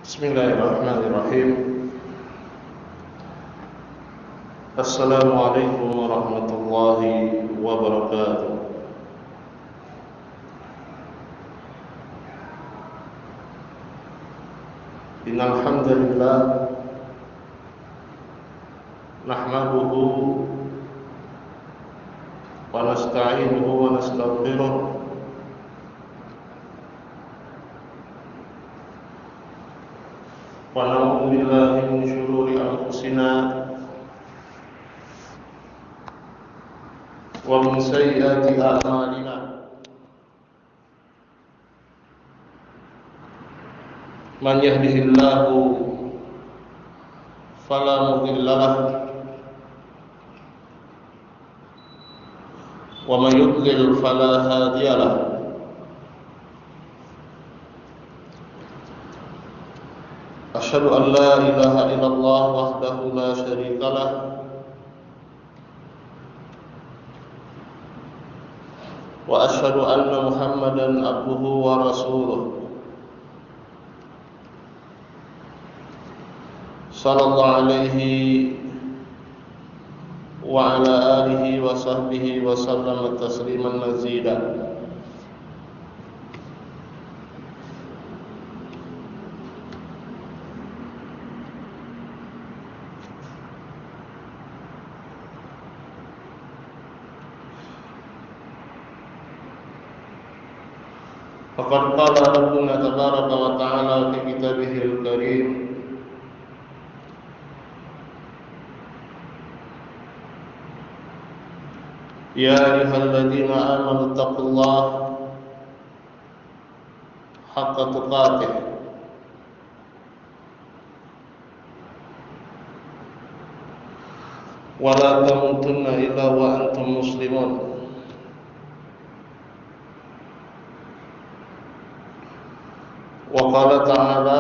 Bismillahirrahmanirrahim. Assalamualaikum warahmatullahi wabarakatuh. Innal hamdalillah nahmaduhu wa nasta'inuhu wa nastaghfiruh wa na'udzu billahi min shururi anfusina wa min sayyiati a'malina. Man yahdihillahu fala mudilla lahu wa man yudlil fala hadiya lahu. Asyhadu an la ilaha illallah wahdahu la syarika lah wa asyhadu anna Muhammadan abduhu wa rasuluh sallallahu alaihi wa ala alihi wa sahbihi wa sallam tasliman mazida. Faqad qala Rabbuna tabaraka wa ta'ala fi kitabihil karim, ya ayyuhalladzina amanu taqullaha haqqa tuqatih wa la tamutunna illa wa antum muslimun. Wa qala ta'ala,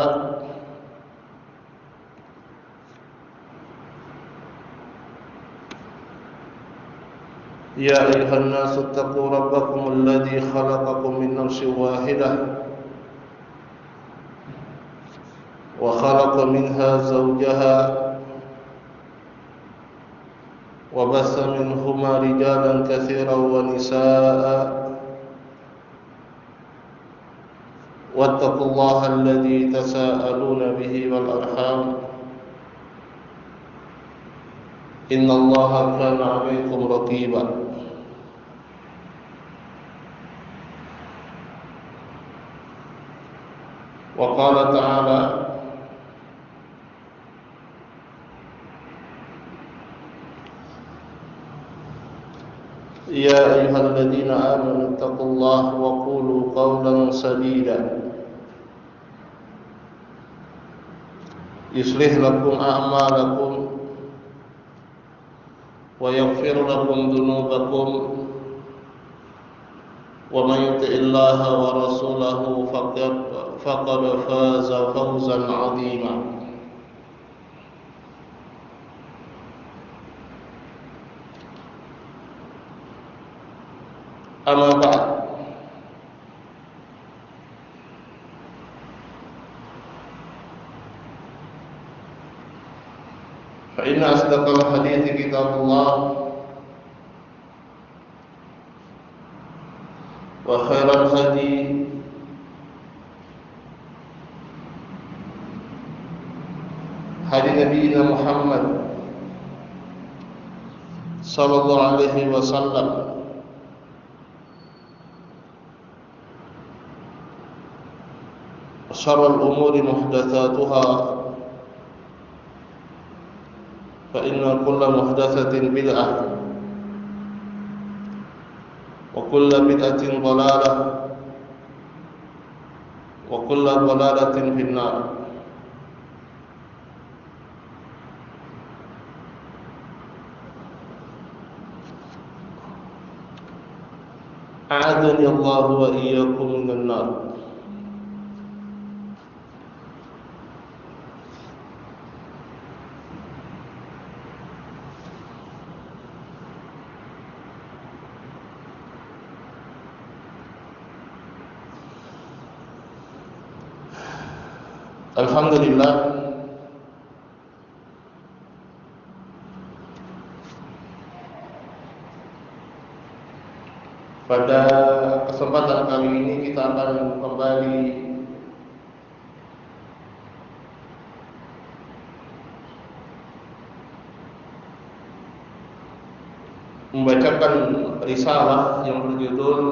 ya ayyuhan nasu taqu rabbakum alladhi khalaqakum min nafsin wahidah wa khalaqa minha zawjaha wa bassa minhuma rijalan katsiran wa nisaa'a wattaqullaha alladhi tasaaluna bihi wal arham innallaha kana 'alaykum raqiba. Wa qala ta'ala, ya ayyuhalladzina amanu taqullaha wa qulu qawlan sadida yuslih lakum a'malakum wa yaghfir lakum dhunubakum wa man yuti'illaha wa rasulahu faqad faza fawzan 'azima. Amma ba'd, fa inna asdaqal hadithi kitabullah wa khairal hadi hadi nabiyina Muhammad sallallahu alaihi wasallam syarrul umuri muhdatsatuha fa inna kulla muhdatsatin bid'ah wa kulla bid'atin dhalalah wa kulla dhalalatin finnar. A'adani Allah wa iyyakum minan nar. Alhamdulillah, pada kesempatan kali ini kita akan kembali membacakan risalah yang berjudul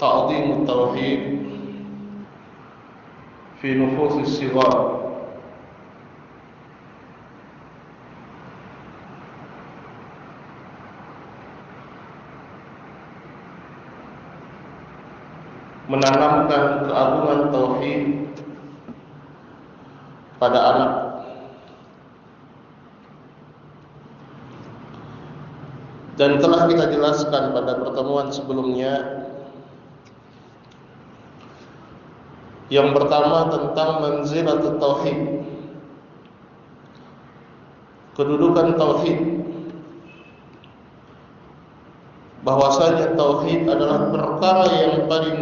Ta'dhimut Tauhid fi Nufusis Shighar. Menanamkan keagungan tauhid pada anak. Dan telah kita jelaskan pada pertemuan sebelumnya, yang pertama tentang manzilatut tauhid, kedudukan tauhid, bahwasanya tauhid adalah perkara yang paling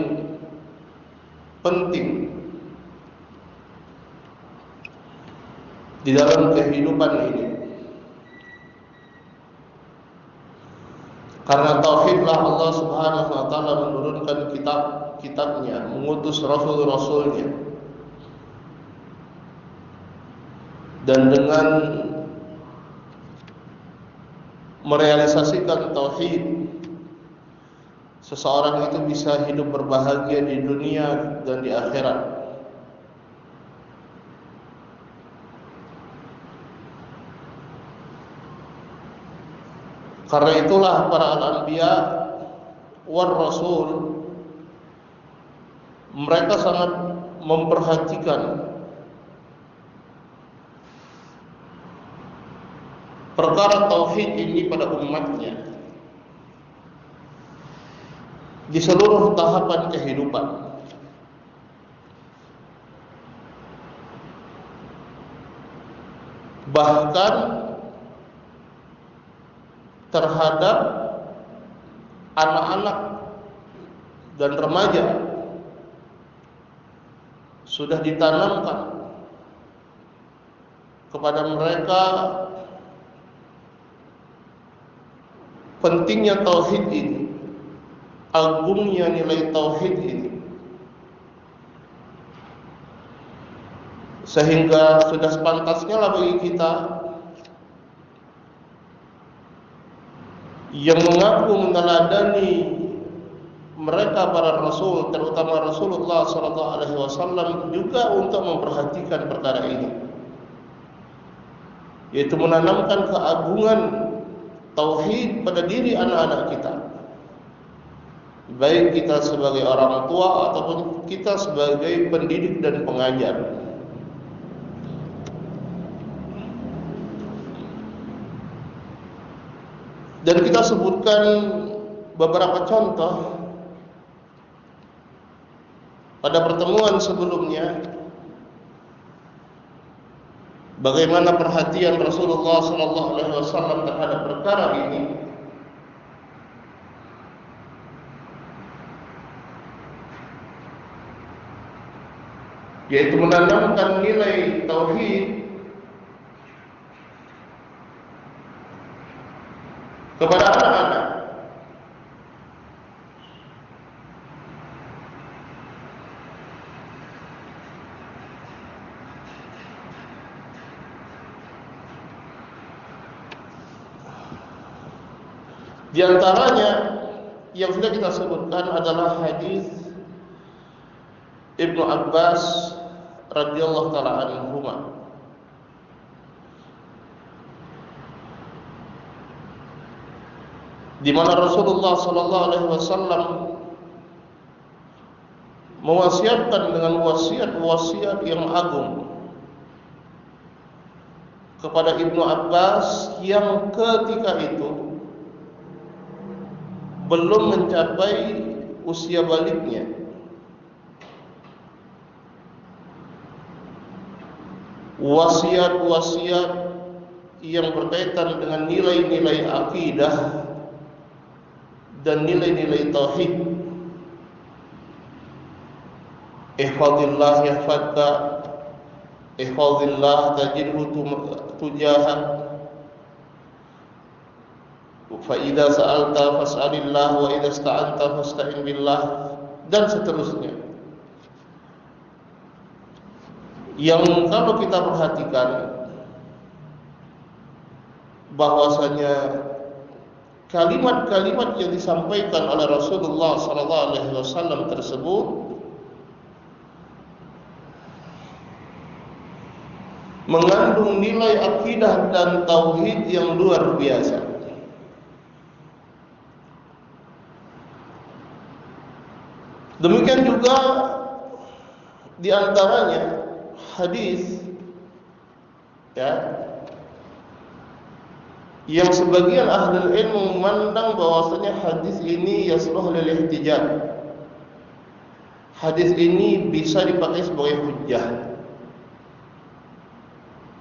penting di dalam kehidupan ini. Karena tauhidlah Allah Subhanahu wa taala menurunkan kitab-kitabnya, mengutus rasul-rasulnya. Dan dengan merealisasikan tauhid, seseorang itu bisa hidup berbahagia di dunia dan di akhirat. Karena itulah para al-anbiya war rasul, mereka sangat memperhatikan perkara tauhid ini pada umatnya di seluruh tahapan kehidupan. Bahkan terhadap anak-anak dan remaja sudah ditanamkan kepada mereka pentingnya tauhid ini, agungnya nilai tauhid ini, sehingga sudah sepantasnya lah bagi kita yang mengaku meneladani mereka para rasul, terutama Rasulullah SAW, juga untuk memperhatikan perkara ini, yaitu menanamkan keagungan tauhid pada diri anak-anak kita, baik kita sebagai orang tua ataupun kita sebagai pendidik dan pengajar. Dan kita sebutkan beberapa contoh pada pertemuan sebelumnya, bagaimana perhatian Rasulullah SAW terhadap perkara ini, yaitu menanamkan nilai tauhid kepada anak-anak. Di antaranya yang sudah kita sebutkan adalah hadis Ibnu Abbas radhiyallahu taala anhuma, di mana Rasulullah SAW mewasiatkan dengan wasiat-wasiat yang agung kepada Ibnu Abbas yang ketika itu belum mencapai usia baliknya. Wasiat-wasiat yang berkaitan dengan nilai-nilai akidah dan nilai-nilai tauhid, ihfazillah yahfadka, ihfazillah tajidhu tujahak, fa idza sa'alta fas'alillah wa idza ista'anta fasta'in billah, dan seterusnya. Yang kalau kita perhatikan bahwasanya kalimat-kalimat yang disampaikan oleh Rasulullah SAW tersebut mengandung nilai akidah dan tauhid yang luar biasa. Demikian juga di antaranya hadis, ya, yang sebagian ahli ilmu memandang bahwasanya hadis ini yasluh lil ihtijaj. Hadis ini bisa dipakai sebagai hujjah.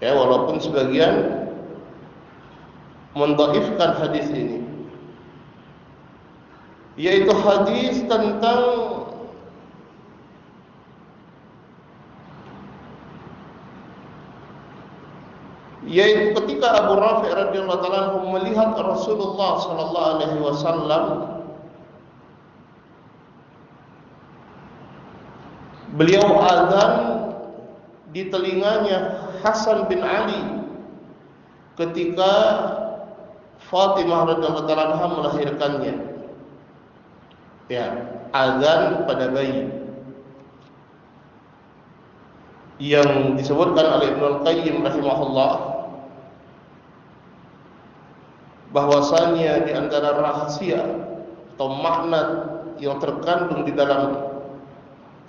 Ya, walaupun sebagian mendhaifkan hadis ini, yaitu hadis tentang yaitu ketika Abu Rafi' radhiyallahu ta'ala melihat Rasulullah sallallahu alaihi wasallam beliau azan di telinganya Hasan bin Ali ketika Fatimah radhiyallahu ta'ala melahirkannya. Ya, azan pada bayi yang disebutkan oleh Ibnu Al-Qayyim rahimahullah bahwasanya di antara rahasia atau makna yang terkandung di dalam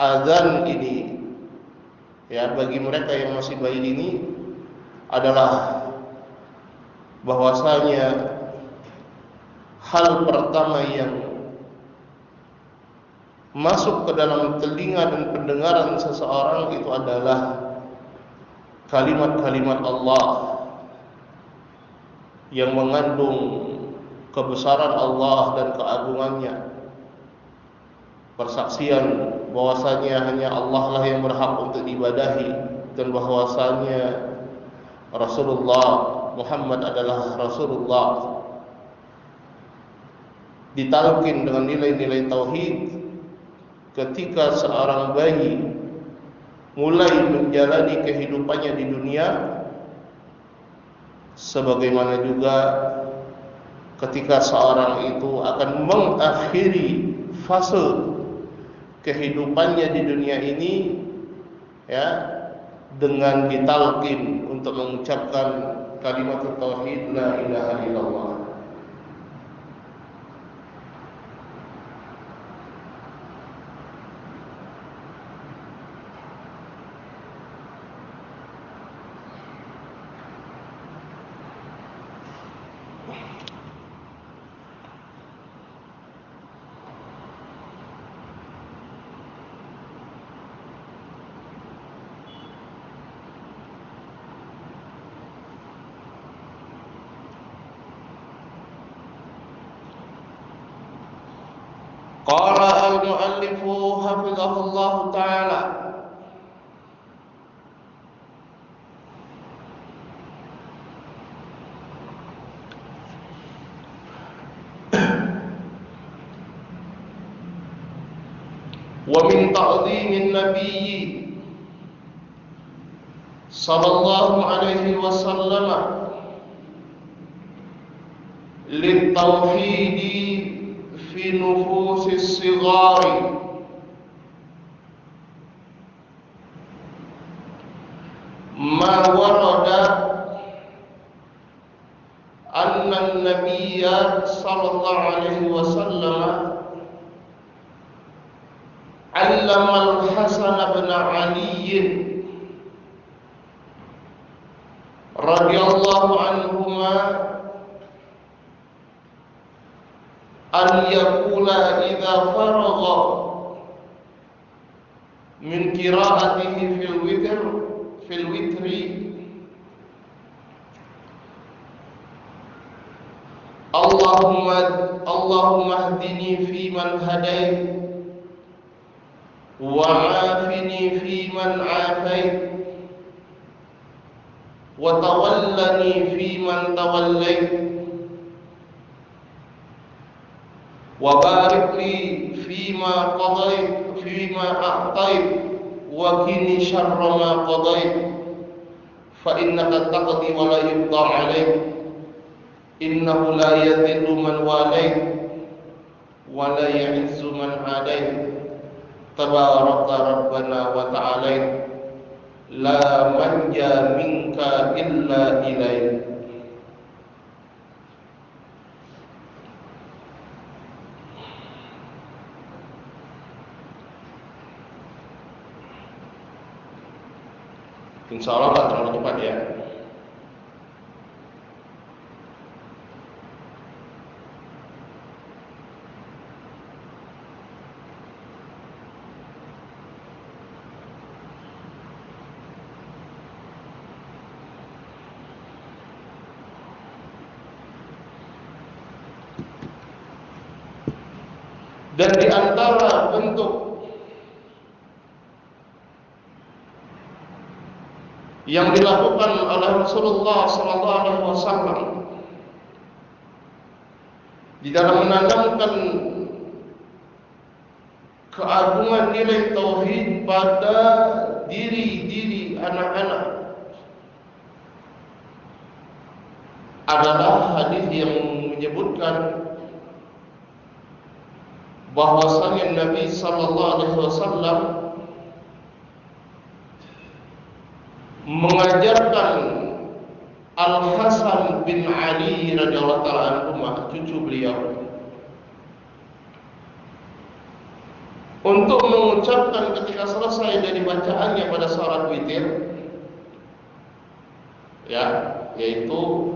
azan ini, ya, bagi mereka yang masih bayi ini adalah bahwasanya hal pertama yang masuk ke dalam telinga dan pendengaran seseorang itu adalah kalimat-kalimat Allah yang mengandung kebesaran Allah dan keagungannya, persaksian bahwasanya hanya Allah lah yang berhak untuk diibadahi, dan bahwasanya Rasulullah Muhammad adalah Rasulullah, ditalkin dengan nilai-nilai tauhid ketika seorang bayi mulai menjalani kehidupannya di dunia, sebagaimana juga ketika seorang itu akan mengakhiri fase kehidupannya di dunia ini, ya, dengan ditalkin untuk mengucapkan kalimat tauhid la ilaha illallah. Qala al-muallifu hafizahullah ta'ala, wa min ta'dhimin nabiyyi sallallahu alaihi wasallam lit-tauhidi fi nufusis sighari ma warada anna an-nabiyya sallallahu alaihi wasallam 'allama al-Hasan bin Ali radhiyallahu anhuma an yaqula idza faragha min qira'atihi fil witri Allahumma hdini fi man hadait وعافني فيمن عافيت وتولني فيمن توليت وبارك لي فيما أعطيت وقني شر ما قضيت فإنك تقضي ولا يقضى عليك إنه لا يذل من واليت ولا يعز من عاديت تبارك ربنا وتعاليت لا منجا منك إلا إليك. Insya Allah tak terlalu cepat ya. Dan di antara bentuk yang dilakukan oleh Rasulullah SAW di dalam menanamkan keagungan nilai tauhid pada diri anak-anak adalah hadis yang menyebutkan bahwasanya Nabi SAW mengajarkan Al-Hasan bin Ali radhiyallahu ta'ala anhu, cucu beliau, untuk mengucapkan ketika selesai dari bacaannya pada salat witir, ya, yaitu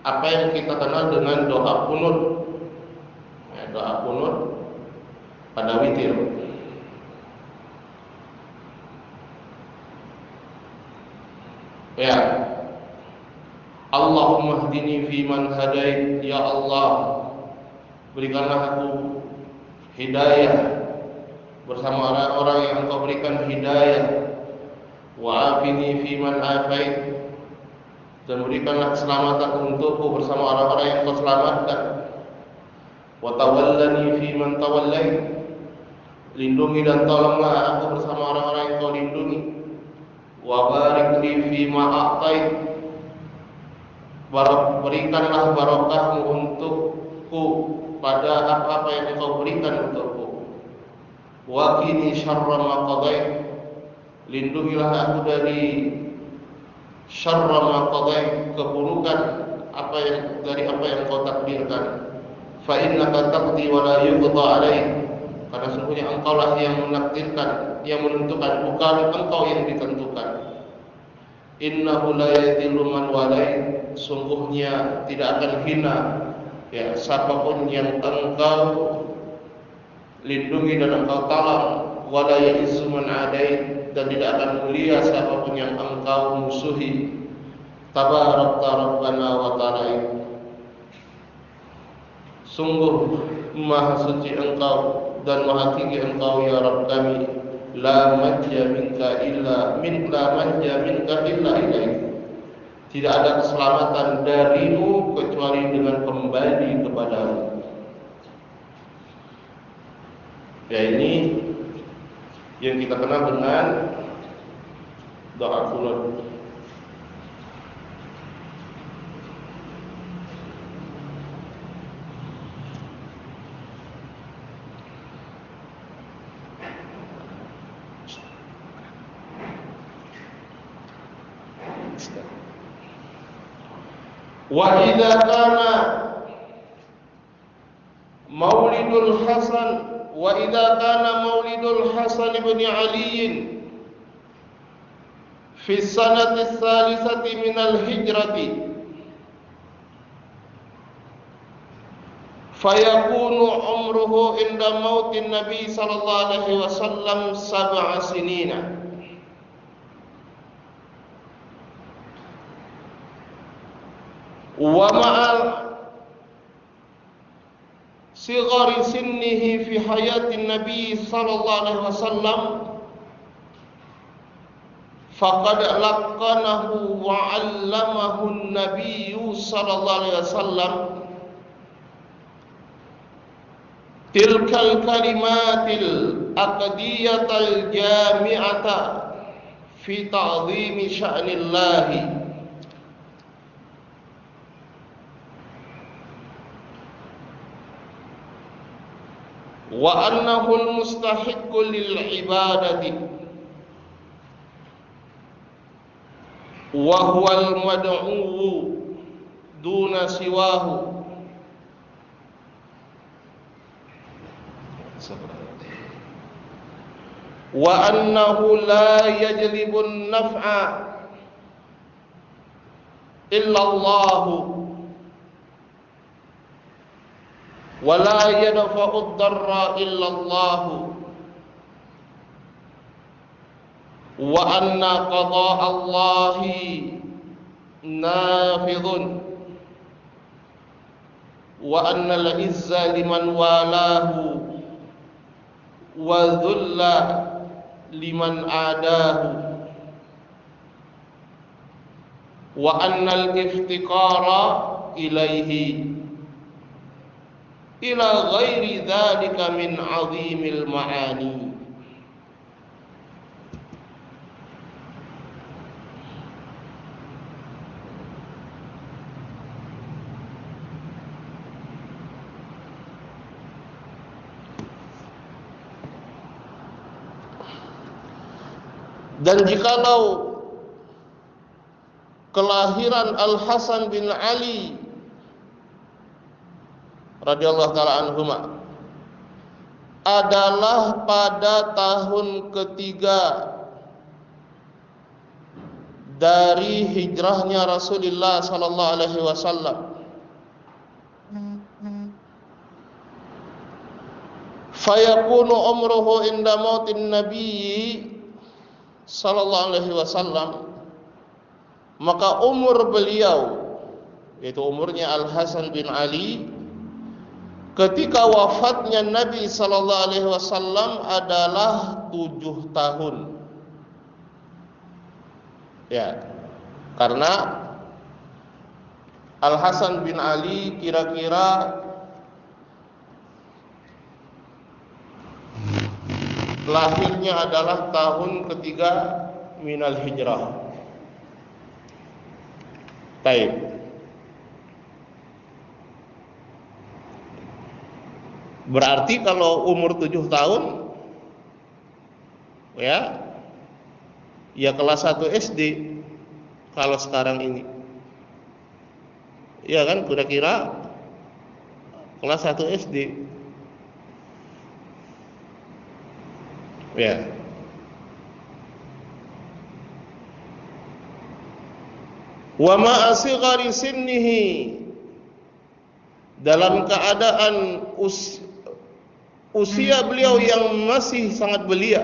apa yang kita kenal dengan doa kunut, ya, doa kunut pada witir. Ya, Allahumma hdini fiman hadait, ya Allah, berikanlah aku hidayah bersama orang-orang yang Engkau berikan hidayah. Wa afini fiman afait, dan berikanlah keselamatan untukku bersama orang-orang yang Engkau selamatkan. Wa tawallani fiman tawallait, lindungi dan tolonglah aku bersama orang-orang yang Engkau lindungi. Wa barik li fima a'tait, berikanlah barokahmu untukku pada apa-apa yang Engkau berikan untukku. Wa qini syarra ma qadait, lindungilah aku dari syarra ma qadait, keburukan dari apa yang Engkau takdirkan. Fa innaka taqdi wa la yuqda alaik, karena sungguhnya Engkaulah yang menakdirkan, yang menentukan, bukan Engkau yang ditentukan. Innahu la yadhillu man walait, sungguhnya tidak akan hina ya siapapun yang Engkau lindungi dan Engkau tolong. Wala ya'izzu man adait, dan tidak akan mulia siapapun yang Engkau musuhi. Tabarakta rabbana wa ta'ala, sungguh maha suci Engkau dan maha tinggi Engkau ya Rabb kami. La manja minka illa ilaik, tidak ada keselamatan darimu kecuali dengan kembali kepadamu. Ya, ini yang kita kenal dengan doa kunut. Wa idza kana maulidul Hasan ibn Ali fi sanati tsalitsati min al-hijrati fayakunu umruhu inda mautin Nabi sallallahu alaihi wasallam 7 sinina. Wa ma'al صغر سنه في حياة النبي صلى الله عليه وسلم فقد لقنه وعلمه النبي صلى الله عليه وسلم تلك الكلمات العقدية الجامعة في تعظيم شأن الله وأنه المستحق للعبادة وهو المدعو دون سواه وأنه لا يجلب النفع إلا الله ولا يدفع الضر إلا الله وأن قضاء الله نافذ وأن العز لمن والاه وذل لمن عاداه وأن الافتقار إليه إلى غير ذلك من عظيم المعاني. Dan jikalau kelahiran Al-Hasan bin Ali radhiyallahu taala anhuma adalah pada tahun ketiga dari hijrahnya Rasulullah sallallahu alaihi wasallam, fayakunu umruhu inda mautin nabiyyi sallallahu alaihi wasallam, maka umur beliau, yaitu umurnya Al-Hasan bin Ali ketika wafatnya Nabi sallallahu alaihi wasallam adalah 7 tahun. Ya, karena Al-Hasan bin Ali kira-kira lahirnya adalah tahun ketiga minal hijrah. Baik. Berarti kalau umur 7 tahun ya kelas 1 SD kalau sekarang ini. Ya kan, kira-kira kelas 1 SD. Ya. Wa ma asghari sinnihi, dalam keadaan usia beliau yang masih sangat belia,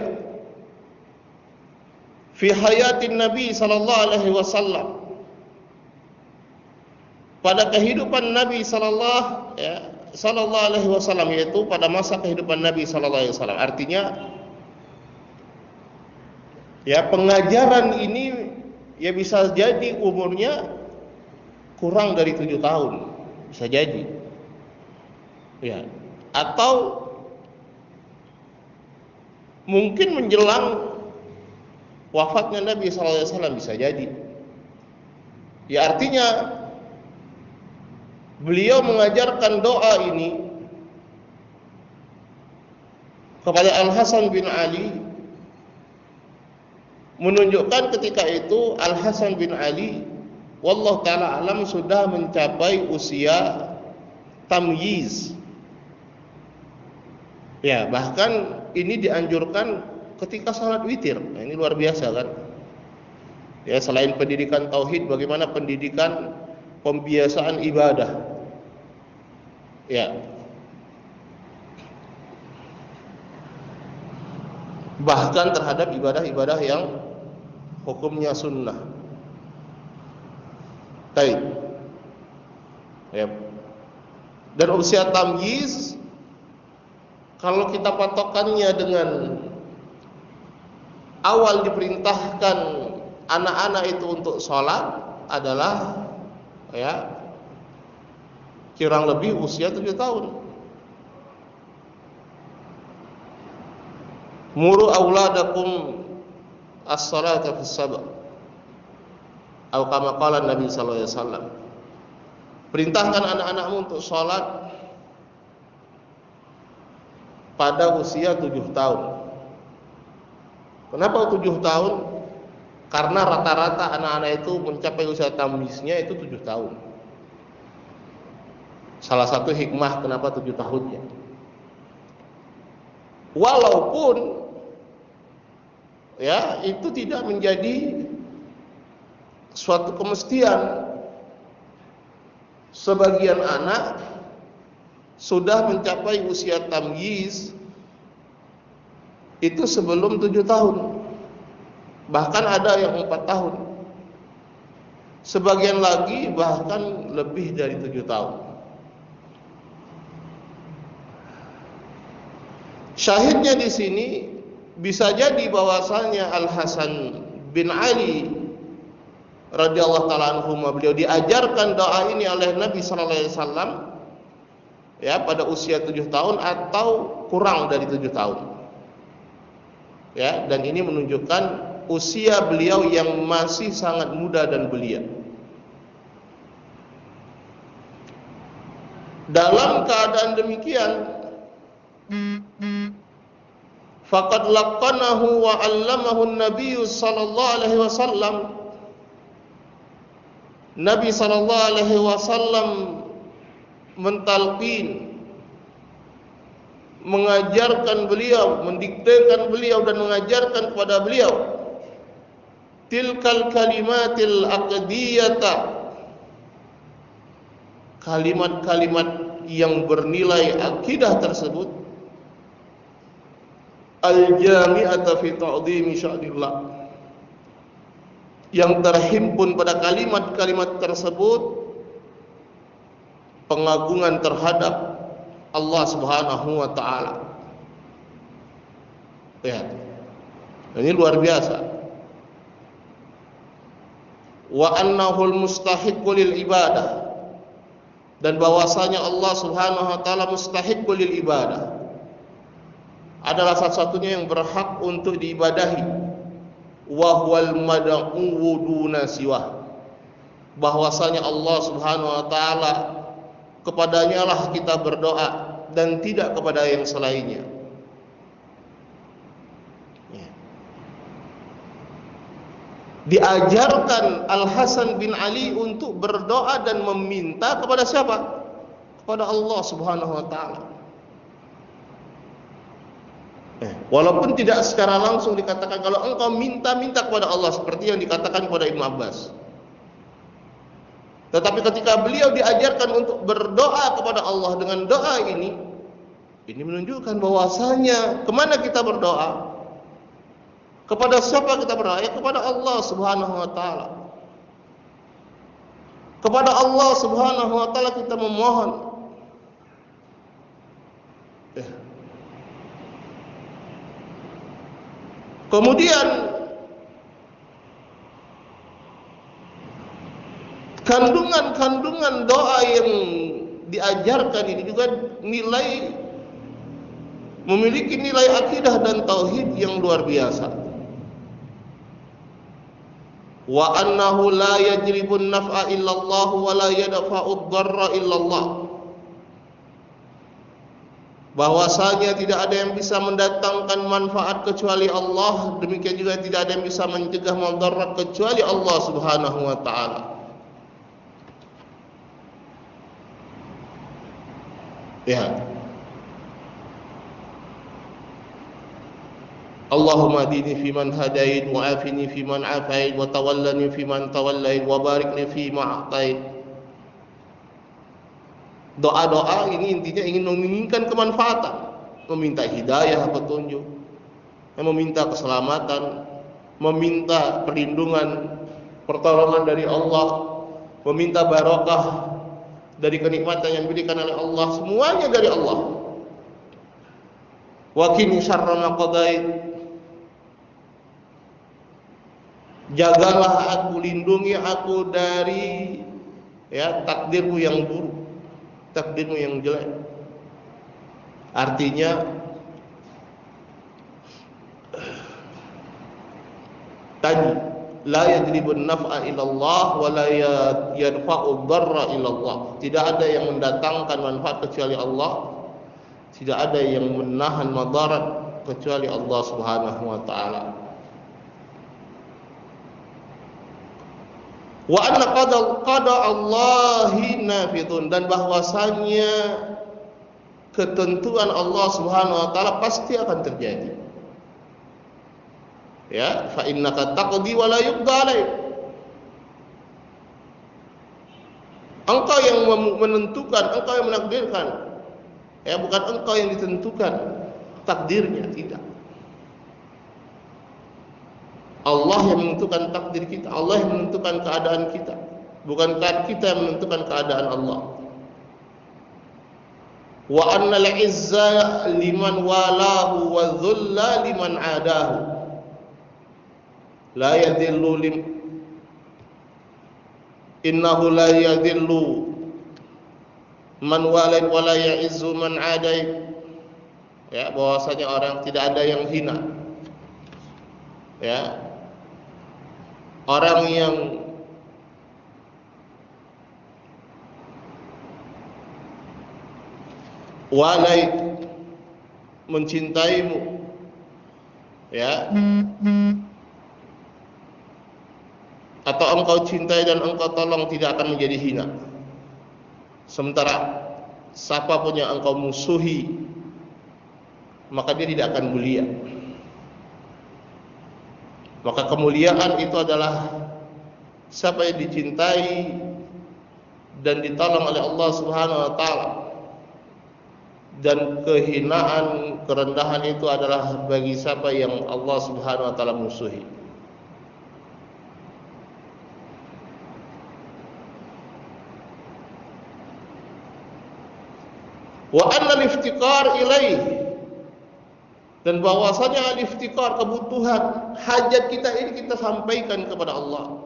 fi hayatin Nabi sallallahu alaihi wasallam, pada kehidupan Nabi sallallahu alaihi wasallam, yaitu pada masa kehidupan Nabi sallallahu alaihi wasallam. Artinya ya, pengajaran ini ya bisa jadi umurnya kurang dari 7 tahun, bisa jadi. Ya, atau mungkin menjelang wafatnya Nabi sallallahu alaihi wasallam, bisa jadi. Ya, artinya beliau mengajarkan doa ini kepada Al-Hasan bin Ali, menunjukkan ketika itu Al-Hasan bin Ali wallahu taala alam sudah mencapai usia tamyiz. Ya, bahkan ini dianjurkan ketika salat witir. Nah, ini luar biasa kan? Ya, selain pendidikan tauhid, bagaimana pendidikan pembiasaan ibadah. Ya. Bahkan terhadap ibadah-ibadah yang hukumnya sunnah. Baik. Ya. Dan usia tamyiz kalau kita patokannya dengan awal diperintahkan anak-anak itu untuk sholat adalah ya kurang lebih usia 7 tahun. Muru auladakum as-salata fis sab'. Atau kama qala Nabi sallallahu alaihi wasallam. Perintahkan anak-anakmu untuk sholat pada usia 7 tahun. Kenapa 7 tahun? Karena rata-rata anak-anak itu mencapai usia tamyiznya itu 7 tahun. Salah satu hikmah kenapa 7 tahunnya. Walaupun ya itu tidak menjadi suatu kemestian. Sebagian anak sudah mencapai usia tamyiz itu sebelum 7 tahun. Bahkan ada yang 4 tahun. Sebagian lagi bahkan lebih dari 7 tahun. Syahidnya di sini bisa jadi bahwasanya Al Hasan bin Ali radhiyallahu taala anhu, beliau diajarkan doa ini oleh Nabi sallallahu alaihi wasallam ya pada usia 7 tahun atau kurang dari 7 tahun. Ya, dan ini menunjukkan usia beliau yang masih sangat muda dan belia. Dalam keadaan demikian, faqad laqanahu wa 'allamahu an-nabiy sallallahu alaihi wasallam. Nabi sallallahu alaihi wasallam mentalqin, mengajarkan beliau, mendiktekan beliau dan mengajarkan kepada beliau tilkal kalimatil aqdiyata, kalimat-kalimat yang bernilai akidah tersebut, al-jami'ata fi ta'dhimi sya'nillah, yang terhimpun pada kalimat-kalimat tersebut pengagungan terhadap Allah Subhanahu wa taala. Lihat. Ini luar biasa. Wa annahul mustahiqqu lil ibadah, dan bahwasanya Allah Subhanahu wa taala mustahiqqu lil ibadah, adalah satu-satunya yang berhak untuk diibadahi. Wa huwal mad'u duna siwah, bahwasanya Allah Subhanahu wa taala kepadanya lah kita berdoa dan tidak kepada yang selainnya. Ya. Diajarkan Al Hasan bin Ali untuk berdoa dan meminta kepada siapa? Kepada Allah Subhanahu wa taala. Walaupun tidak secara langsung dikatakan kalau engkau minta kepada Allah seperti yang dikatakan kepada Ibnu Abbas. Tetapi ketika beliau diajarkan untuk berdoa kepada Allah dengan doa ini menunjukkan bahwasanya kemana kita berdoa? Kepada siapa kita berdoa? Ya kepada Allah Subhanahu wa taala. Kepada Allah Subhanahu wa taala kita memohon. Kemudian kandungan doa yang diajarkan ini juga memiliki nilai akidah dan tauhid yang luar biasa. Wa annahu la yajribun naf'a illallah wa la yadfa'ud dharra illallah, bahwasanya tidak ada yang bisa mendatangkan manfaat kecuali Allah, demikian juga tidak ada yang bisa mencegah mudarat kecuali Allah Subhanahu wa taala. Ya. Allahumma hdini fiman hadait, wa afini fiman afait, wa tawallani fiman tawallait, wa barikni fima a'tait. Doa-doa ini intinya ingin menginginkan kemanfaatan, meminta hidayah, petunjuk, meminta keselamatan, meminta perlindungan, pertolongan dari Allah, meminta barokah dari kenikmatan yang diberikan oleh Allah, semuanya dari Allah. Wa qini syarra ma qadait. Jagalah aku, lindungi aku dari takdirmu yang buruk, takdirmu yang jelek. Artinya tadi la yajlibun naf'a ila Allah wa la yadfa'u dharra ila Allah. Tidak ada yang mendatangkan manfaat kecuali Allah, tidak ada yang menahan madarat kecuali Allah Subhanahu wa taala. Wa anna qada Allahi nafidun, dan bahwasanya ketentuan Allah Subhanahu wa taala pasti akan terjadi. Ya, fa innaka taqdi wa la yuqda alaik. Engkau yang menentukan, engkau yang menakdirkan. Ya, bukan engkau yang ditentukan takdirnya, tidak. Allah yang menentukan takdir kita, Allah yang menentukan keadaan kita, bukan kita yang menentukan keadaan Allah. Wa annal izza liman walahu wa dhulla liman adahu. La yadillu innahu la yadillu man walid wa la ya'izzu man adai. Ya, bahwasanya orang tidak ada yang hina. Ya. Orang yang walai mencintaimu, ya, atau engkau cintai dan engkau tolong, tidak akan menjadi hina. Sementara siapapun yang engkau musuhi, maka dia tidak akan mulia. Maka kemuliaan itu adalah siapa yang dicintai dan ditolong oleh Allah Subhanahu wa taala. Dan kehinaan, kerendahan itu adalah bagi siapa yang Allah Subhanahu wa taala musuhi. Wa anna al-iftiqar ilaihi, dan bahwasanya al-iftiqar, kebutuhan, hajat kita ini kita sampaikan kepada Allah.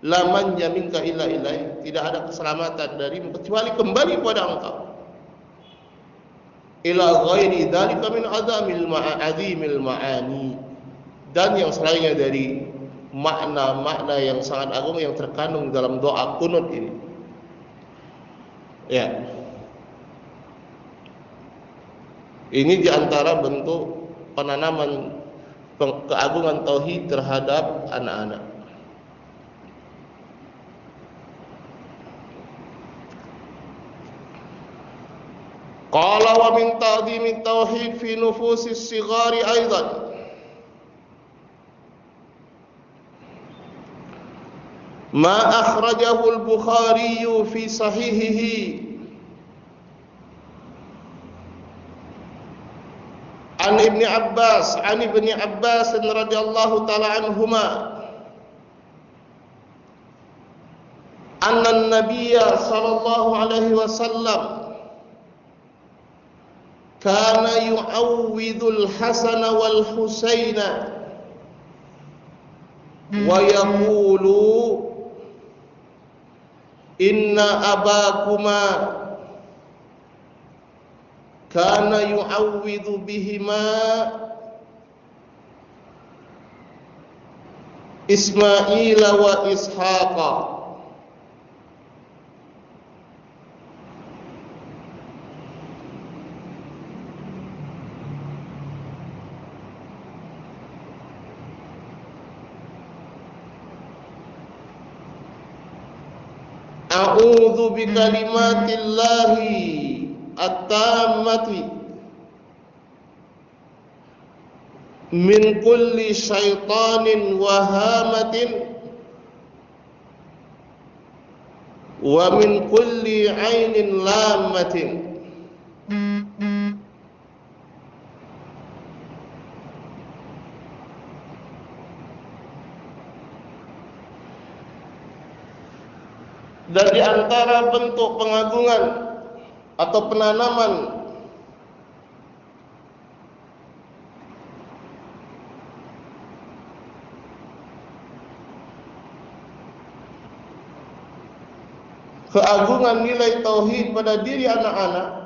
La manja minka illa ilaihi, tidak ada keselamatan darimu kecuali kembali kepada Engkau. Ila ghairi dzalika min azimil ma'ani, dan yang selainnya dari makna-makna yang sangat agung yang terkandung dalam doa kunut ini. Ya. Ini diantara bentuk penanaman keagungan tauhid terhadap anak-anak. Qala wa min ta'dhimi tauhid fi nufusis sighari aidan. Ma akhrajahu al-Bukhari fi sahihihi an Ibn Abbas radhiyallahu ta'ala anhuma anna an-nabiyya sallallahu alaihi wasallam kana yu'awwidul Hasan wal Husaina wa yaqulu inna abakuma kana yu'awwidhu bihima Ismail wa Ishaqa. A'udzu bikalimatillahi at-tammati min kulli syaitanin wahamatin wa min kulli ainin lamatin. Dan di antara bentuk pengagungan atau penanaman keagungan nilai tauhid pada diri anak-anak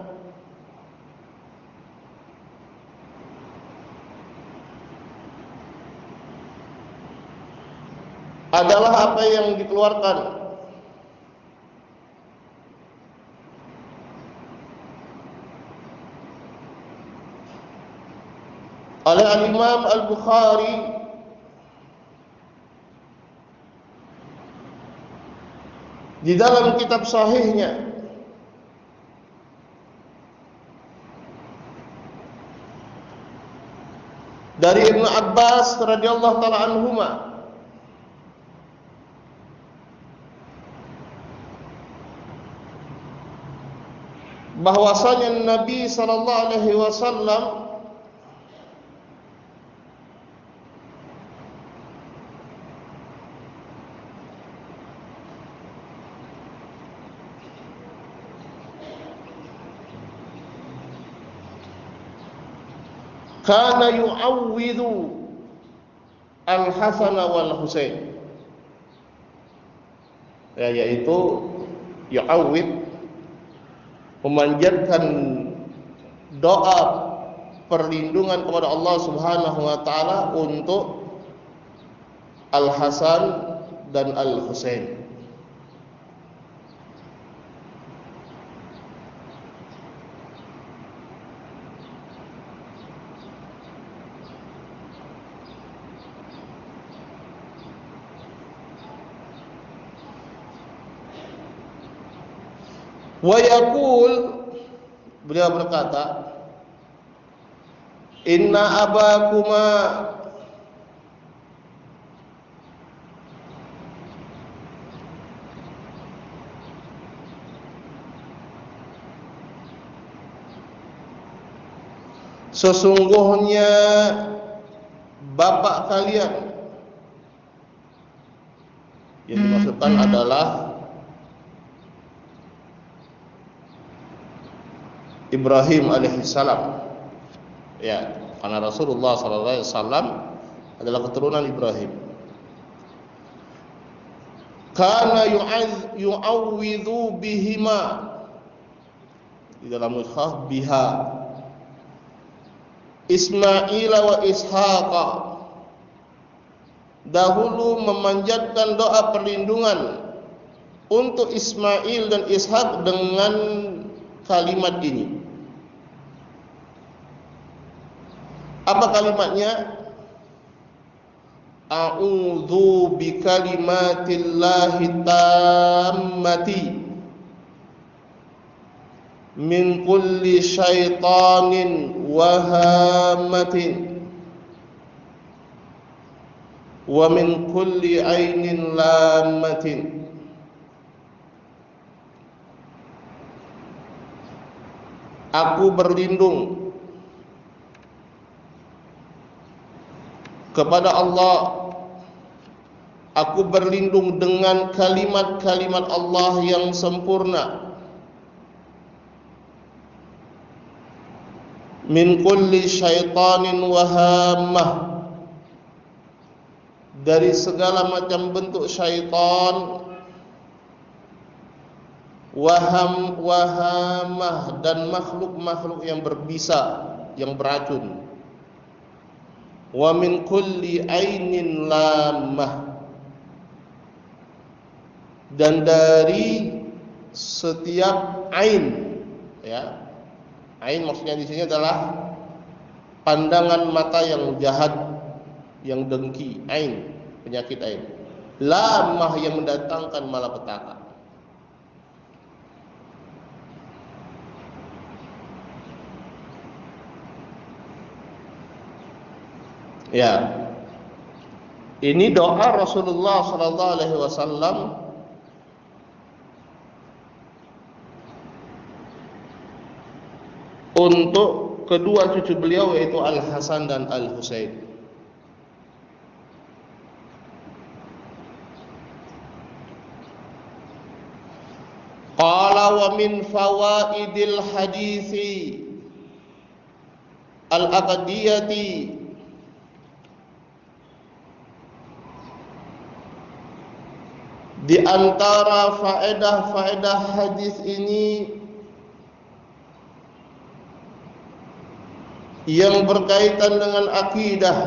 adalah apa yang dikeluarkan oleh Al-Imam Al-Bukhari di dalam kitab sahihnya dari Ibnu Abbas radhiyallahu taala anhuma bahwasanya Nabi sallallahu alaihi wasallam kana yu'awwidhu Al-Hasan wal Husain, yaitu yu'awwid, memanjatkan doa perlindungan kepada Allah Subhanahu wa taala untuk Al-Hasan dan Al-Husain. Wa yaqul, beliau berkata, inna abakuma sesungguhnya bapak kalian, yang dimaksudkan adalah Ibrahim alaihissalam, ya, karena Rasulullah sallallahu alaihi wasallam adalah keturunan Ibrahim. Kana yu'awwidhu bihima, di dalam nushah biha, Ismail wa Ishaqa, dahulu memanjatkan doa perlindungan untuk Ismail dan Ishaq dengan kalimat ini. Apa kalimatnya? A'udzu bikalimatillahi tammati min kulli syaitanin wa hamatin wa min kulli ainin lamatin. Aku berlindung kepada Allah, aku berlindung dengan kalimat-kalimat Allah yang sempurna, min kulli syaitanin wa hammah, dari segala macam bentuk syaitan, wahamah, dan makhluk-makhluk yang berbisa, yang beracun. Wa min kulli ainin lamah, dan dari setiap ain, ya. Ain maksudnya di sini adalah pandangan mata yang jahat, yang dengki, ain, penyakit ain. Lamah yang mendatangkan malapetaka. Ya, ini doa Rasulullah sallallahu alaihi wasallam untuk kedua cucu beliau, yaitu Al-Hasan dan Al-Husain. Qala wa min fawaidil hadithi al-aqdiyati Di antara faedah-faedah hadis ini yang berkaitan dengan akidah,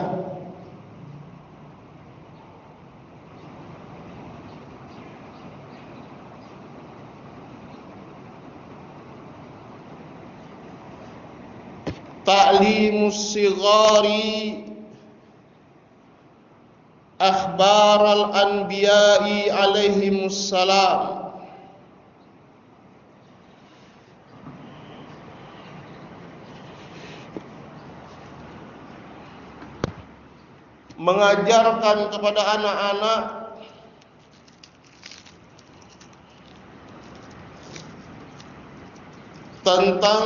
ta'limus sighari akhbar al-anbiya'i alaihimus salam, mengajarkan kepada anak-anak tentang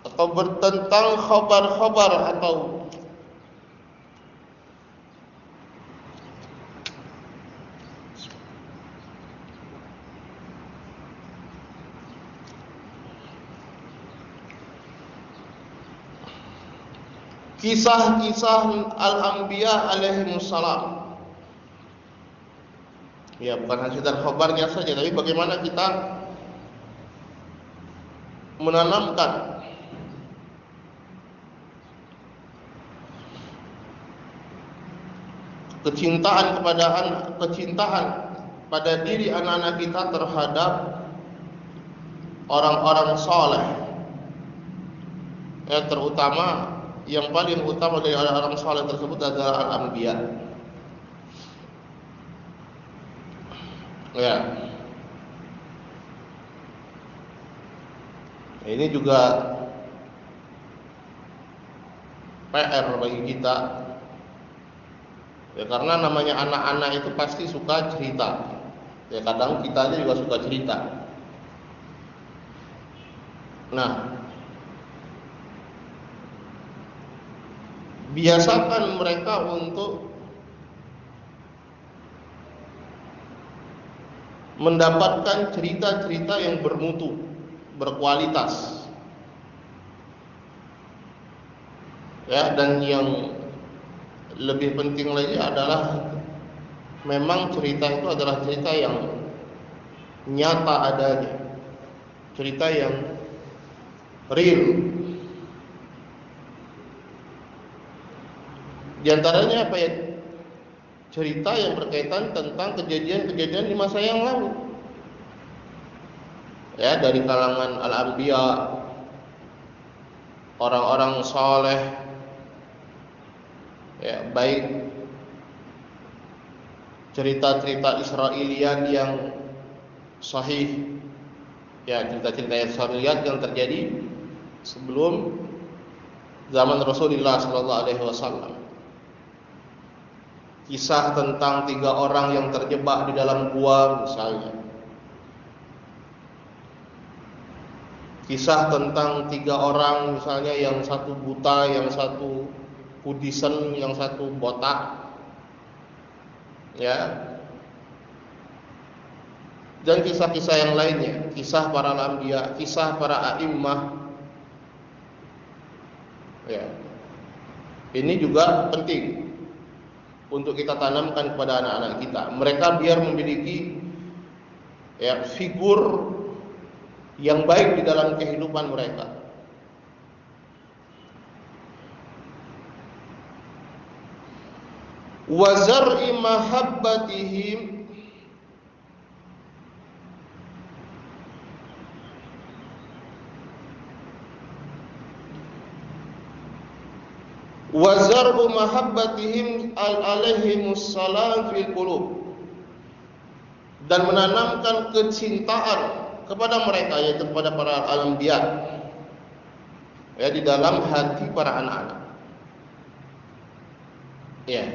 atau bertentang khabar-khabar atau kisah-kisah al-anbiya alaihimussalam. Ya, bukan hanya sekedar khabarnya saja, tapi bagaimana kita menanamkan kecintaan pada diri anak-anak kita terhadap orang-orang saleh. Ya, terutama yang paling utama dari orang-orang saleh tersebut adalah al-anbiya. Ya. Ini juga PR bagi kita. Ya, karena namanya anak-anak itu pasti suka cerita. Ya, kadang kita aja juga suka cerita. Nah, biasakan mereka untuk mendapatkan cerita-cerita yang bermutu, berkualitas. Ya, dan yang lebih penting lagi adalah memang cerita itu adalah cerita yang nyata adanya, cerita yang real. Di antaranya apa ya? Cerita yang berkaitan tentang kejadian-kejadian di masa yang lalu. Ya, dari kalangan al-anbiya, orang-orang saleh. Ya, baik cerita-cerita Israiliyat yang sahih, ya, cerita-cerita Israiliyat yang terjadi sebelum zaman Rasulullah sallallahu alaihi wasallam. Kisah tentang 3 orang yang terjebak di dalam gua misalnya. Kisah tentang 3 orang misalnya, yang satu buta, yang satu kudisen, yang satu botak. Ya. Dan kisah-kisah yang lainnya, kisah para anbiya, kisah para a'immah. Ya. Ini juga penting untuk kita tanamkan kepada anak-anak kita. Mereka biar memiliki ya figur yang baik di dalam kehidupan mereka. Wa zar'i mahabbatihim wa zar'u mahabbatihim alaihimus salam fil qulub, dan menanamkan kecintaan kepada mereka, yaitu kepada para anbiya, ya, di dalam hati para anak-anak. Ya.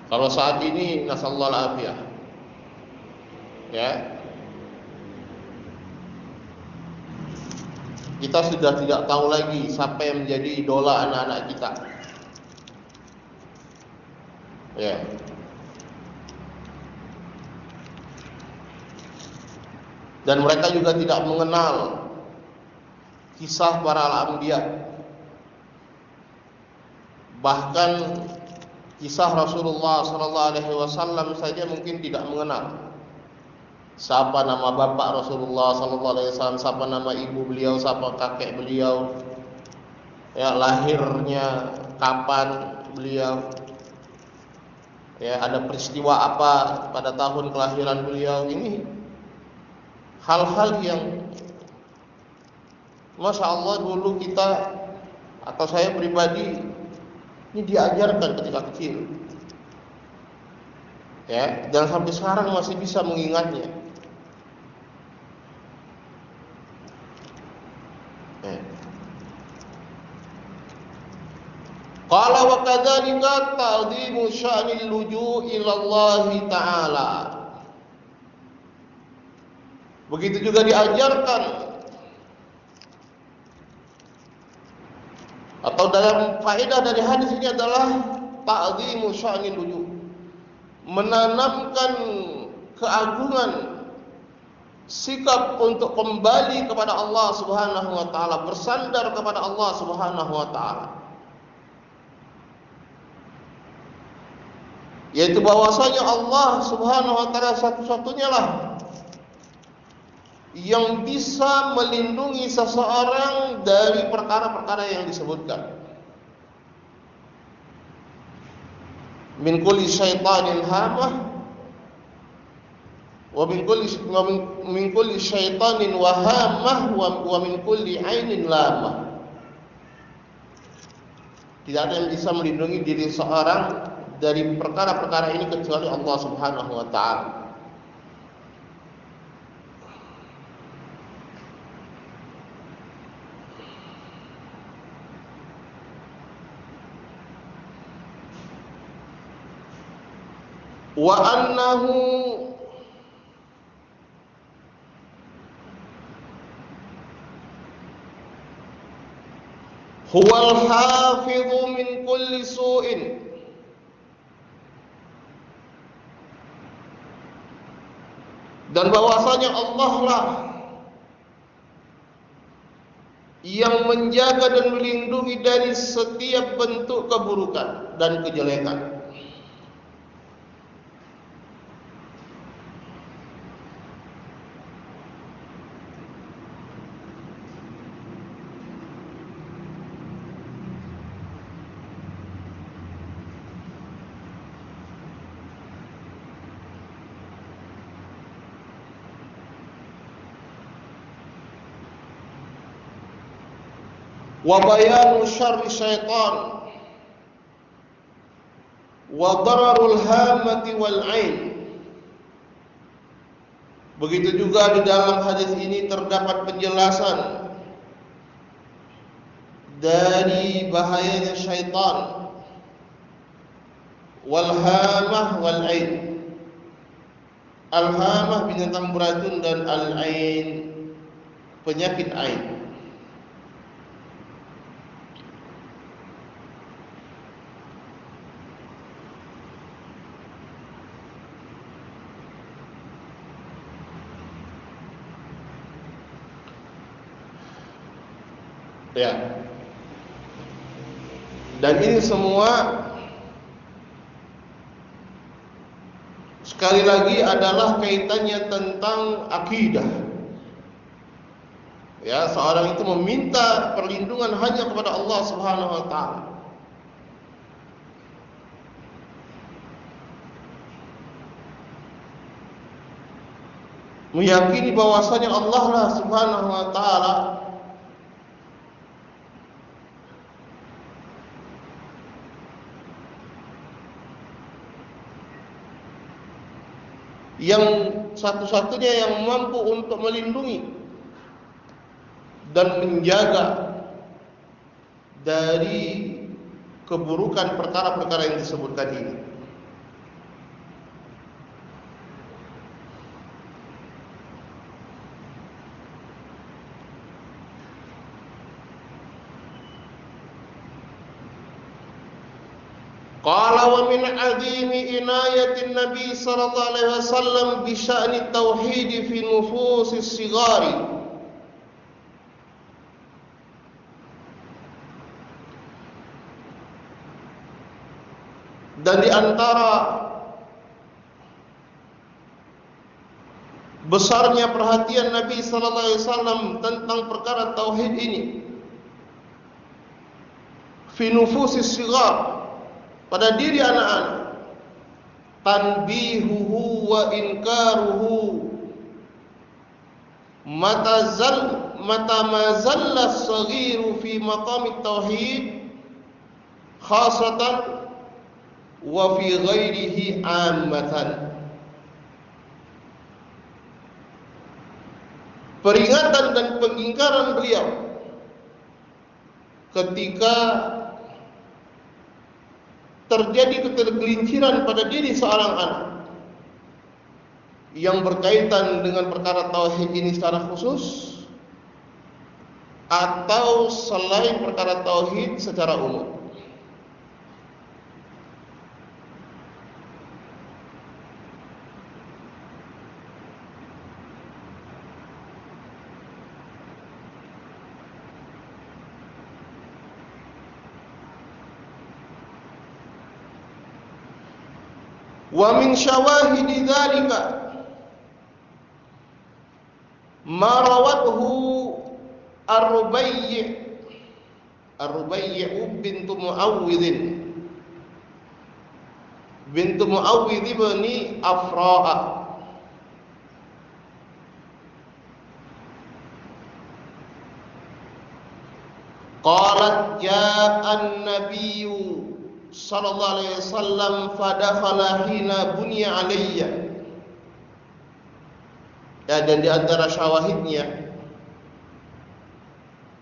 Kalau saat ini nasallallahu alafiyah, ya, kita sudah tidak tahu lagi siapa yang menjadi idola anak-anak kita. Ya. Dan mereka juga tidak mengenal kisah para anbiya. Bahkan kisah Rasulullah SAW saja mungkin tidak mengenal. Siapa nama bapak Rasulullah SAW, siapa nama ibu beliau, siapa kakek beliau, ya lahirnya kapan beliau, ya ada peristiwa apa pada tahun kelahiran beliau. Ini hal-hal yang Masya Allah dulu kita atau saya pribadi ini diajarkan ketika kecil, ya, dan sampai sekarang masih bisa mengingatnya. Qala wa kadzalika ta'dhimu sya'nil luju' ila Allah Ta'ala. Begitu juga diajarkan atau dalam faedah dari hadis ini adalah ta'dhimu sya'nil luju', menanamkan keagungan sikap untuk kembali kepada Allah Subhanahu wa taala, bersandar kepada Allah Subhanahu wa taala. Yaitu bahwasanya Allah Subhanahu wa taala satu-satunya lah yang bisa melindungi seseorang dari perkara-perkara yang disebutkan. Min kulli syaitanin hamah wa min kulli syaitanin wahamah wa min kulli ainin lamah. Tidak ada yang bisa melindungi diri seorang dari perkara-perkara ini kecuali Allah Subhanahu wa taala. Wa annahu huwal hafidhu min kulli su'in, dan bahwasanya Allah lah yang menjaga dan melindungi dari setiap bentuk keburukan dan kejelekan. Wa bayanu syarri syaitan wa dararul hamati wal ain. Begitu juga di dalam hadis ini terdapat penjelasan dari bahayanya syaitan, wal hamah wal ain. Al hamah binatang beracun dan al ain penyakit ain. Ya. Dan ini semua sekali lagi adalah kaitannya tentang akidah. Ya, seorang itu meminta perlindungan hanya kepada Allah Subhanahu wa taala. Meyakini bahwasanya Allah lah Subhanahu wa taala yang satu-satunya yang mampu untuk melindungi dan menjaga dari keburukan perkara-perkara yang disebutkan ini. Qala wa min azimi inayatin Nabi sallallahu alaihi wasallam bi sya'ni tauhid fi nufusis sigari. Dan di antara besarnya perhatian Nabi sallallahu alaihi wasallam tentang perkara tauhid ini, fi nufusis sighar, pada diri anak-anak, tanbihuhu wa inkaruhu mata mazalla as-saghiru fi maqam at-tauhid khasatan wa fi ghairihi ammatan. Peringatan dan pengingkaran beliau ketika terjadi ketergelinciran pada diri seorang anak yang berkaitan dengan perkara tauhid ini secara khusus atau selain perkara tauhid secara umum. Wa min syawahidi dzalika ma rawathu Ar-Rubayy' bintu Muawwidh ibn Afra'a qalat ja'an nabiyyu sallallahu alaihi wasallam fadakhala hina bunya alayya. Ya, dan di antara syawahidnya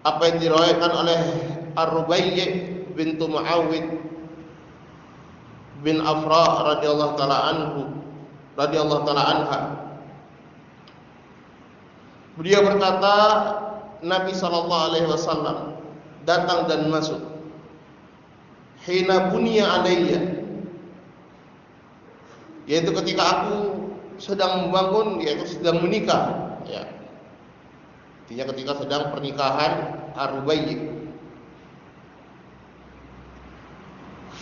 apa yang diriwayatkan oleh Ar-Rubayy bintu Muawwidh bin Afra radhiyallahu taala anha. Beliau berkata, Nabi sallallahu alaihi wasallam datang dan masuk hina bunya alayya, yaitu ketika aku sedang membangun, yaitu sedang menikah, ya. Artinya ketika sedang pernikahan Ar-Rubayy.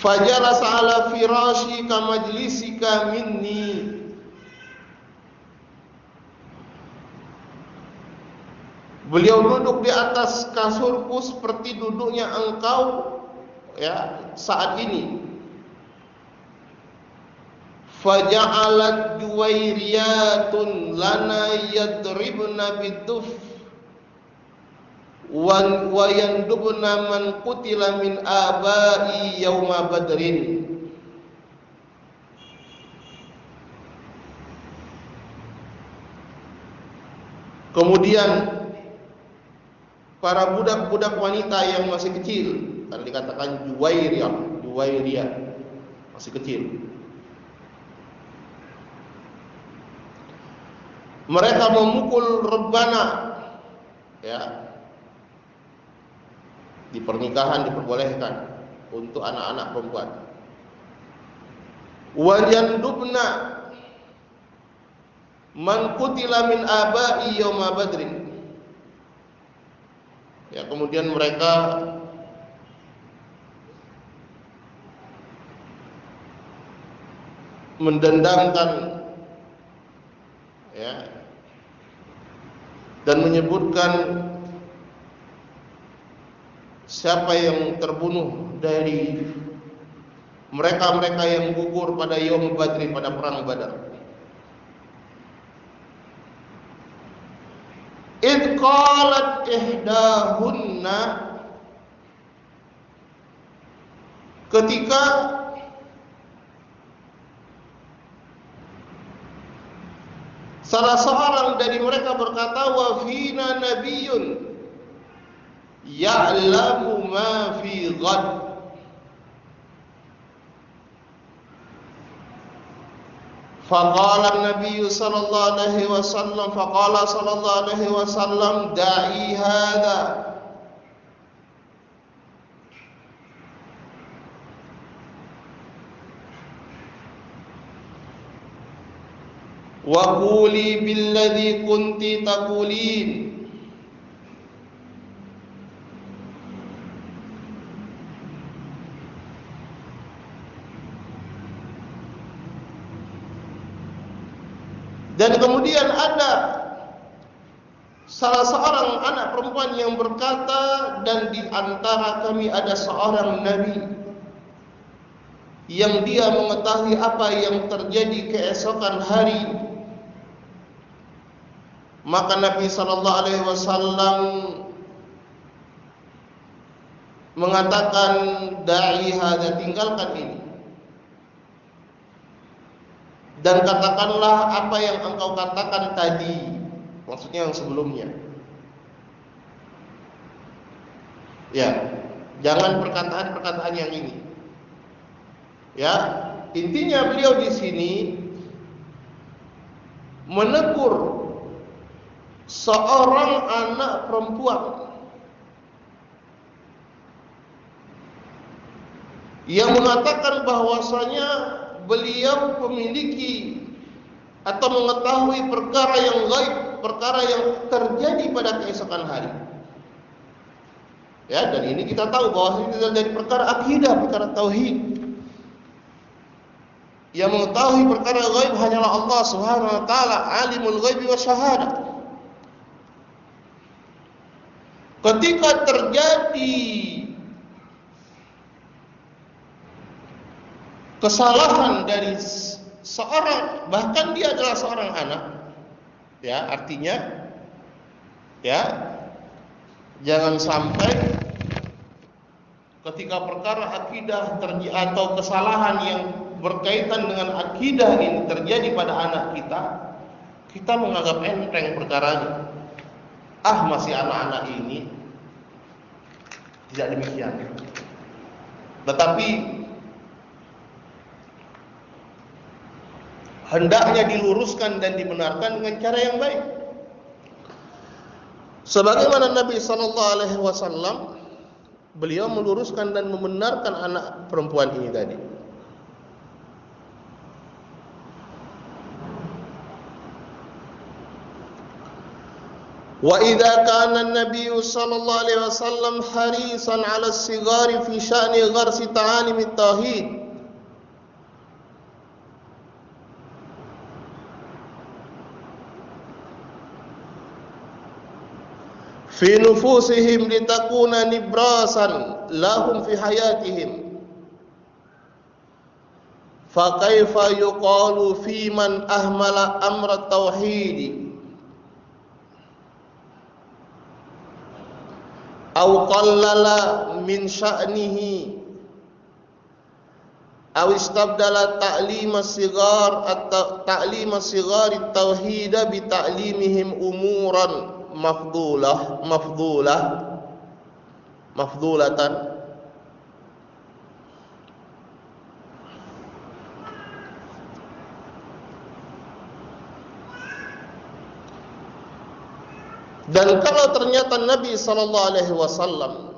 Fajalasa ala firashi ka majlisika minni, beliau duduk di atas kasurku seperti duduknya engkau, ya, saat ini. Faja'alat juwairiyatun lana yadribna biduf wa yandubna man qutila min abai yauma badrin. Kemudian para budak-budak wanita yang masih kecil, karena dikatakan juwairiyah, masih kecil, mereka memukul rebana, ya. Di pernikahan diperbolehkan untuk anak-anak perempuan. Wa yandubna man qutila min abai yauma badrin. Ya, kemudian mereka mendendangkan, ya, dan menyebutkan siapa yang terbunuh dari mereka-mereka yang gugur pada Yaum Badri, pada perang Badar. Id qalat ihdahunna, ketika salah seorang dari mereka berkata, wa fina nabiyyun ya'lamu ma fi ghad. Faqala an-nabiy sallallahu alaihi wasallam, faqala sallallahu alaihi wasallam, da'i hadha, wa quli billadhi kunti taqulin. Dan kemudian ada salah seorang anak perempuan yang berkata, dan di antara kami ada seorang nabi yang dia mengetahui apa yang terjadi keesokan hari. Maka Nabi sallallahu alaihi wasallam mengatakan, da'i hadza, tinggalkan ini dan katakanlah apa yang engkau katakan tadi, maksudnya yang sebelumnya. Ya, jangan perkataan-perkataan yang ini. Ya, intinya beliau di sini menegur seorang anak perempuan yang mengatakan bahwasanya beliau memiliki atau mengetahui perkara yang gaib, perkara yang terjadi pada keesokan hari. Ya, dan ini kita tahu bahwa ini dari perkara akidah, perkara tauhid. Yang mengetahui perkara gaib hanyalah Allah Subhanahu wa taala, alimul ghaibi wasyahadah. Ketika terjadi kesalahan dari seorang, bahkan dia adalah seorang anak, ya, artinya ya, jangan sampai ketika perkara akidah atau kesalahan yang berkaitan dengan akidah ini terjadi pada anak kita, kita menganggap enteng perkaranya. Ah, masih anak-anak ini. Tidak demikian. Tetapi hendaknya diluruskan dan dibenarkan dengan cara yang baik. Sebagaimana Nabi sallallahu alaihi wasallam, beliau meluruskan dan membenarkan anak perempuan ini tadi. Wa idza kana an-nabiy sallallahu alaihi wasallam harisan 'ala as-sighari fi sya'ni gharsi ta'alim at-tauhid fi nufusihim litakuna nibrasan lahum fi hayatihim, fa kaifa yuqalu fi man ahmala amra at-tauhid aw qallala min sya'nihi aw istabdala ta'lim as-sighar at-tauhid bi ta'limihim umuran mafdulatan. Dan kalau ternyata Nabi sallallahu alaihi wasallam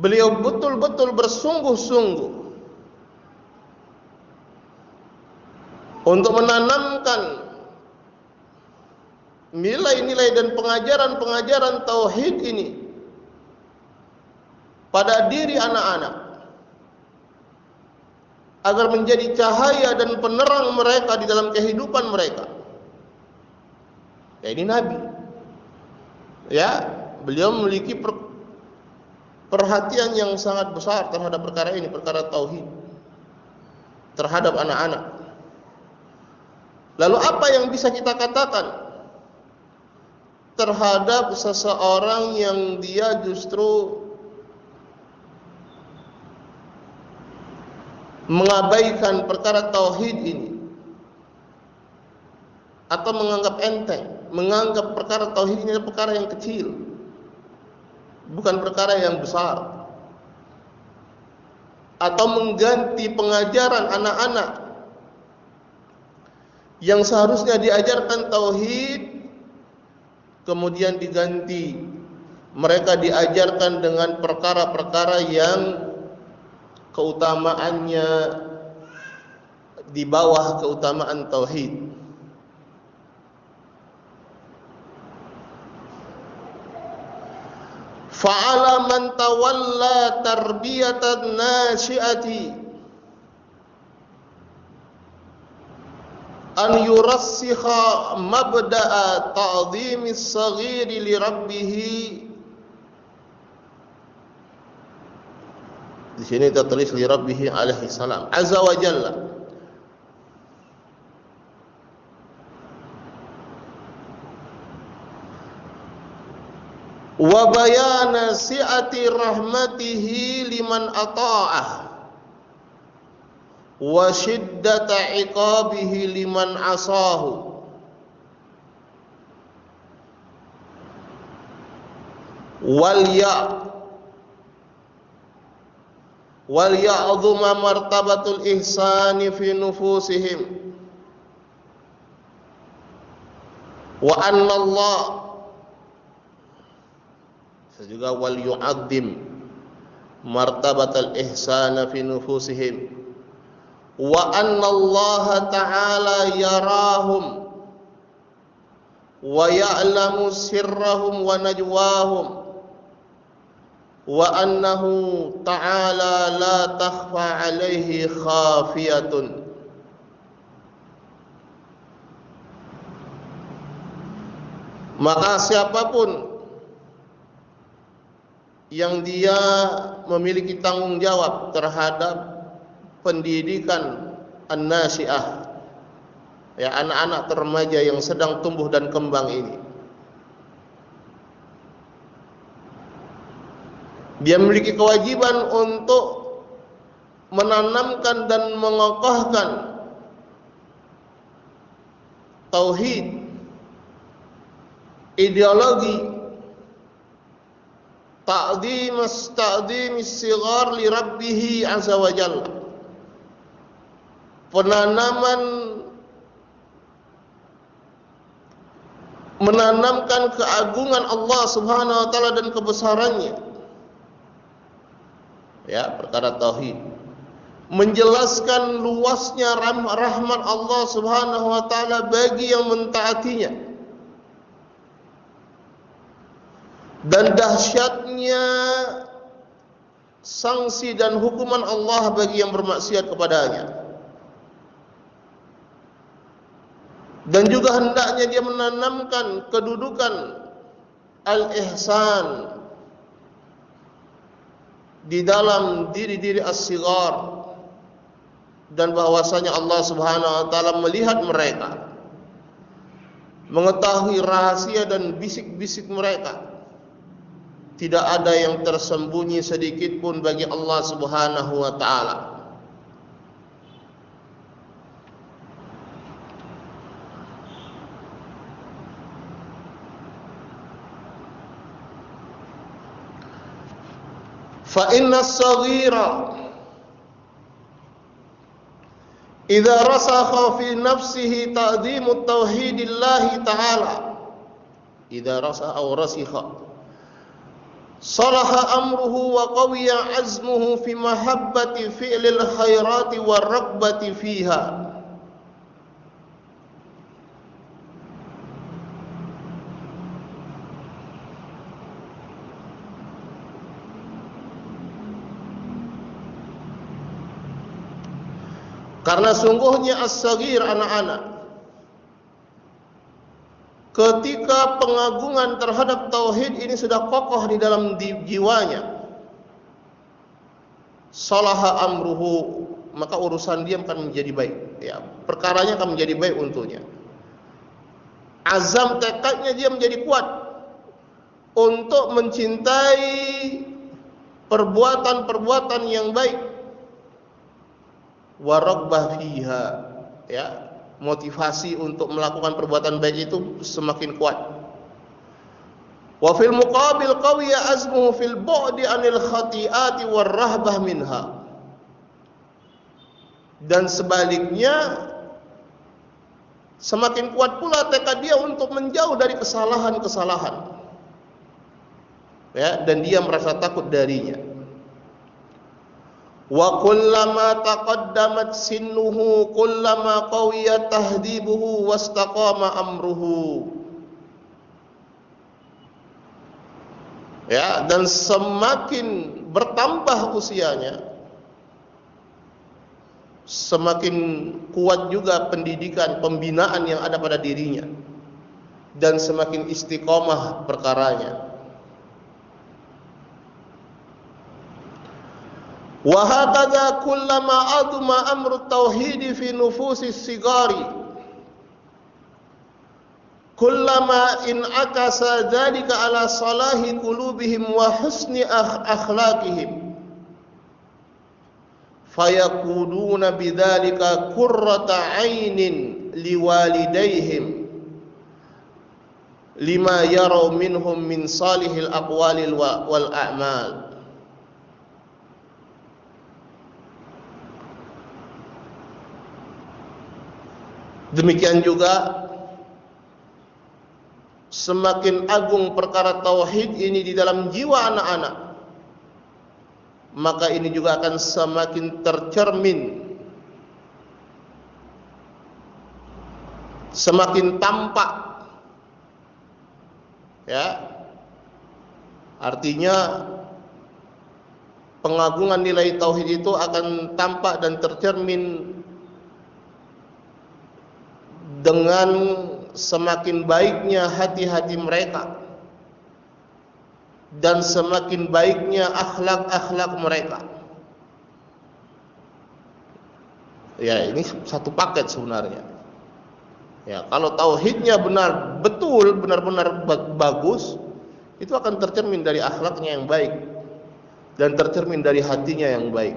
beliau betul-betul bersungguh-sungguh untuk menanamkan nilai-nilai dan pengajaran-pengajaran tauhid ini pada diri anak-anak agar menjadi cahaya dan penerang mereka di dalam kehidupan mereka. Ya, ini Nabi. Ya, beliau memiliki perhatian yang sangat besar terhadap perkara ini, perkara tauhid, terhadap anak-anak. Lalu apa yang bisa kita katakan terhadap seseorang yang dia justru mengabaikan perkara tauhid ini atau menganggap enteng, menganggap perkara tauhid ini adalah perkara yang kecil, bukan perkara yang besar, atau mengganti pengajaran anak-anak yang seharusnya diajarkan tauhid, kemudian diganti mereka diajarkan dengan perkara-perkara yang keutamaannya di bawah keutamaan tauhid. Fa'ala man tawalla tarbiyatan nasyiati an yurassikha mabda'a ta'dhimis saghiri li rabbih. Di sini tertulis li rabbih alaihi salam azza wa jalla. Wa bayana si'ati rahmatihi liman ata'ah wa shiddata iqabihi liman asahu wal ya'dhuma martabatul ihsani fi nufusihim wa anna Allah juga wal yu'adzim martabatal ihsana fi nufusihim wa anna Allah ta'ala yarahum wa ya'lamu sirrahum wa najwahum wa annahu ta'ala la takhfa 'alaihi khafiyatun. Maka siapapun yang dia memiliki tanggung jawab terhadap pendidikan an-nasyiah, ya, anak-anak remaja yang sedang tumbuh dan kembang ini, dia memiliki kewajiban untuk menanamkan dan mengokohkan tauhid, ideologi ta'dhimis sighar li rabbih azza wa jalla, menanamkan keagungan Allah Subhanahu wa taala dan kebesarannya, ya, perkara tauhid, menjelaskan luasnya rahmat Allah Subhanahu wa taala bagi yang mentaatinya dan dahsyatnya sanksi dan hukuman Allah bagi yang bermaksiat kepadanya. Dan juga hendaknya dia menanamkan kedudukan al-ihsan di dalam diri-diri as-sighar, dan bahwasanya Allah Subhanahu wa taala melihat mereka, mengetahui rahasia dan bisik-bisik mereka. Tidak ada yang tersembunyi sedikit pun bagi Allah Subhanahu wa taala. Fa inna as-saghira idza rasakha fi nafsihi ta'dhimu tauhidillah ta'ala, idza rasa aw rasikha salaha amruhu wa qawiya azmuhu fi mahabbati fi'lil khairati wa raghbati fiha. Karena sungguhnya as-saghir, anak-anak, ketika pengagungan terhadap tauhid ini sudah kokoh di dalam jiwanya, salaha amruhu, maka urusan dia akan menjadi baik, ya, perkaranya akan menjadi baik untuknya. Azam, tekadnya dia menjadi kuat untuk mencintai perbuatan-perbuatan yang baik. Waraghbah fiha, ya, motivasi untuk melakukan perbuatan baik itu semakin kuat. Wa fil muqabil qawiya azmuhu fil bu'di anil khati'ati war rahbah minha. Dan sebaliknya, semakin kuat pula tekad dia untuk menjauh dari kesalahan-kesalahan, ya, dan dia merasa takut darinya. Wa kullama taqaddamat sinnuhu kullama qawiya tahdibuhu wastaqama amruhu, ya, dan semakin bertambah usianya, semakin kuat juga pendidikan, pembinaan yang ada pada dirinya, dan semakin istiqomah perkaranya. Wa hakadha kullama adma amru tauhid fi nufusis sigari, kullama in akasa dzalika ala salahi qulubihim wa husni akhlaqihim, fayakuduna bidzalika qurrata 'ainin liwalidayhim lima yaraw minhum min salihil aqwalil wal a'mal. Demikian juga semakin agung perkara tauhid ini di dalam jiwa anak-anak, maka ini juga akan semakin tercermin, semakin tampak, ya. Artinya pengagungan nilai tauhid itu akan tampak dan tercermin dengan semakin baiknya hati-hati mereka dan semakin baiknya akhlak-akhlak mereka. Ya, ini satu paket sebenarnya. Ya, kalau tauhidnya benar-benar bagus, itu akan tercermin dari akhlaknya yang baik dan tercermin dari hatinya yang baik.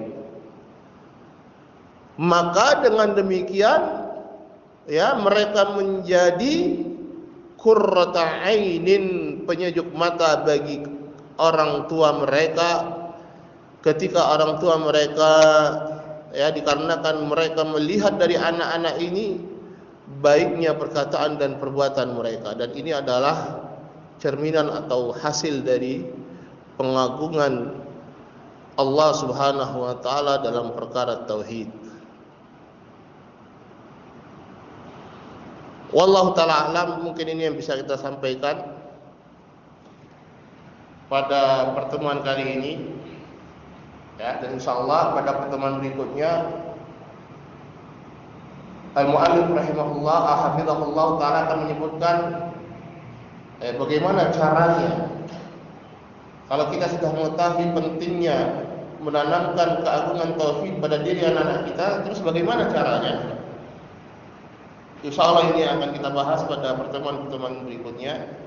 Maka dengan demikian, ya, mereka menjadi qurrata ainin, penyejuk mata bagi orang tua mereka ketika orang tua mereka, ya, dikarenakan mereka melihat dari anak-anak ini baiknya perkataan dan perbuatan mereka, dan ini adalah cerminan atau hasil dari pengagungan Allah Subhanahu wa taala dalam perkara tauhid. Wallahu ta'ala alam, mungkin ini yang bisa kita sampaikan pada pertemuan kali ini, ya, dan insyaallah pada pertemuan berikutnya al-mu'allif rahimahullah hafizahullah ta'ala akan menyebutkan bagaimana caranya kalau kita sudah mengetahui pentingnya menanamkan keagungan tauhid pada diri anak-anak kita, terus bagaimana caranya. Insyaallah ini akan kita bahas pada pertemuan-pertemuan berikutnya.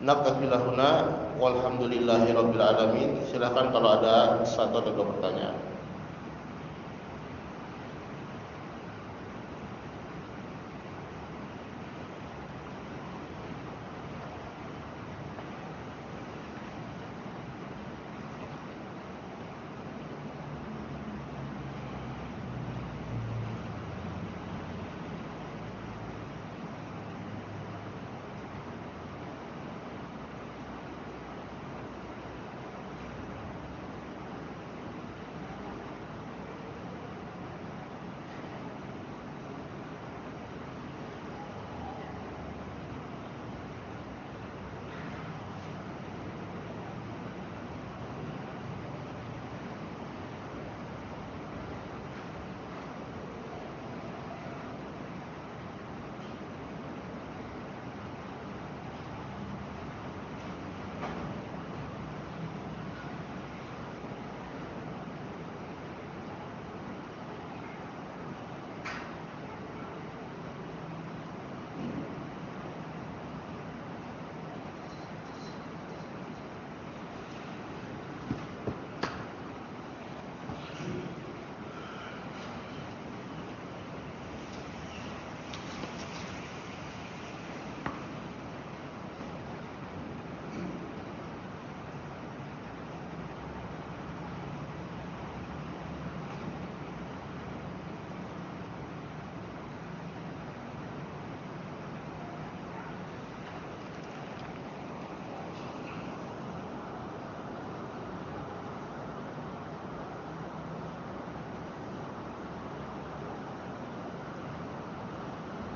Naktafi lahuna walhamdulillahirabbil alamin. Silakan kalau ada satu atau dua pertanyaan.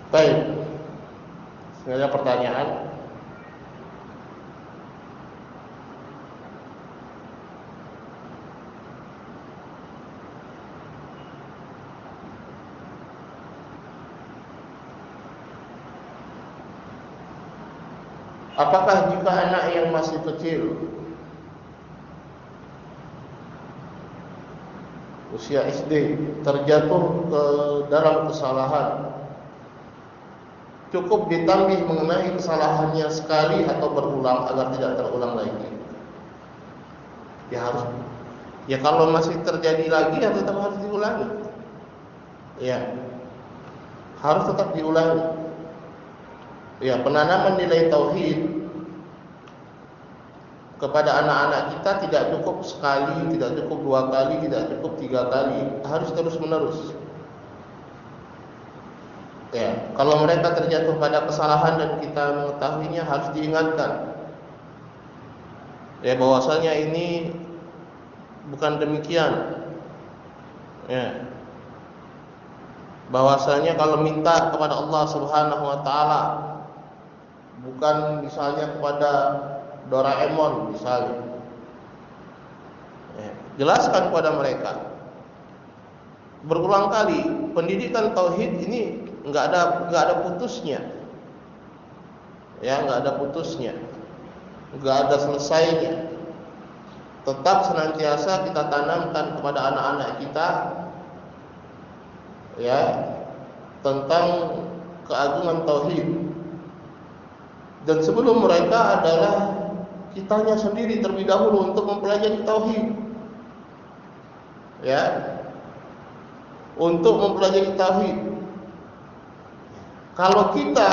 Baik, ada pertanyaan? Apakah jika anak yang masih kecil, usia SD, terjatuh ke dalam kesalahan, cukup ditambih mengenai kesalahannya sekali atau berulang agar tidak terulang lagi? Ya harus. Ya kalau masih terjadi lagi ya tetap harus diulangi. Ya, harus tetap diulangi. Ya, penanaman nilai tauhid kepada anak-anak kita tidak cukup sekali, tidak cukup 2 kali, tidak cukup 3 kali, harus terus menerus. Ya, kalau mereka terjatuh pada kesalahan dan kita mengetahuinya, harus diingatkan. Ya, bahwasanya ini bukan demikian. Ya. Bahwasanya kalau minta kepada Allah Subhanahu wa taala, bukan misalnya kepada Doraemon misalnya. Ya, jelaskan kepada mereka berulang kali, pendidikan tauhid ini enggak ada putusnya. Ya, enggak ada putusnya. Enggak ada selesainya. Tetap senantiasa kita tanamkan kepada anak-anak kita ya tentang keagungan tauhid. Dan sebelum mereka adalah kitanya sendiri terlebih dahulu untuk mempelajari tauhid. Ya. Untuk mempelajari tauhid. Kalau kita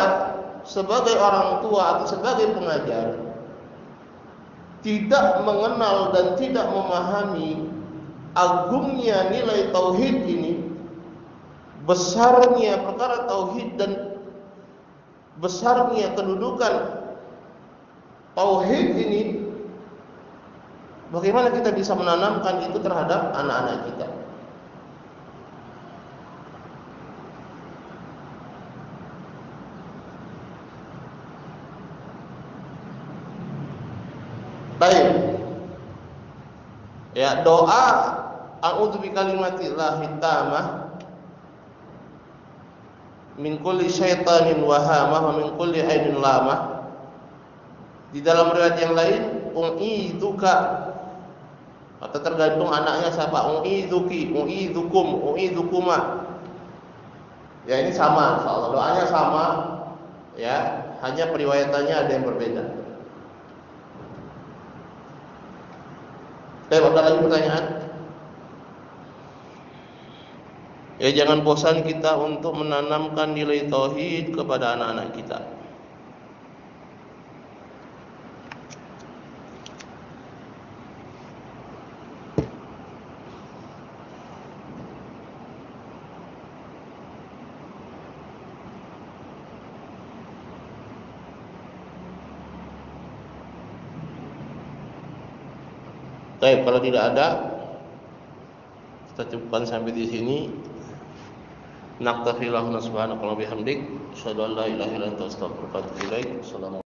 sebagai orang tua atau sebagai pengajar tidak mengenal dan tidak memahami agungnya nilai tauhid ini, besarnya perkara tauhid dan besarnya kedudukan tauhid ini, bagaimana kita bisa menanamkan itu terhadap anak-anak kita? Baik. Ya, doa a'udzu bikalimatillahi tammah min kulli syaitanin wahamah wa min kulli ainin lamah. Di dalam riwayat yang lain, u'idzuka, atau tergantung anaknya siapa, u'idzuki, u'idzukum, u'idzukuma. Ya, ini sama, insyaallah doanya sama. Ya, hanya periwayatannya ada yang berbeda. Ada lagi pertanyaan? Ya, jangan bosan kita untuk menanamkan nilai tauhid kepada anak-anak kita. Baik, kalau tidak ada, kita cukupkan sampai di sini. Naktafi lahu subhanaka wa bihamdik, asyhadu an la ilaha illa anta astaghfiruka wa atubu ilaik. Assalamualaikum.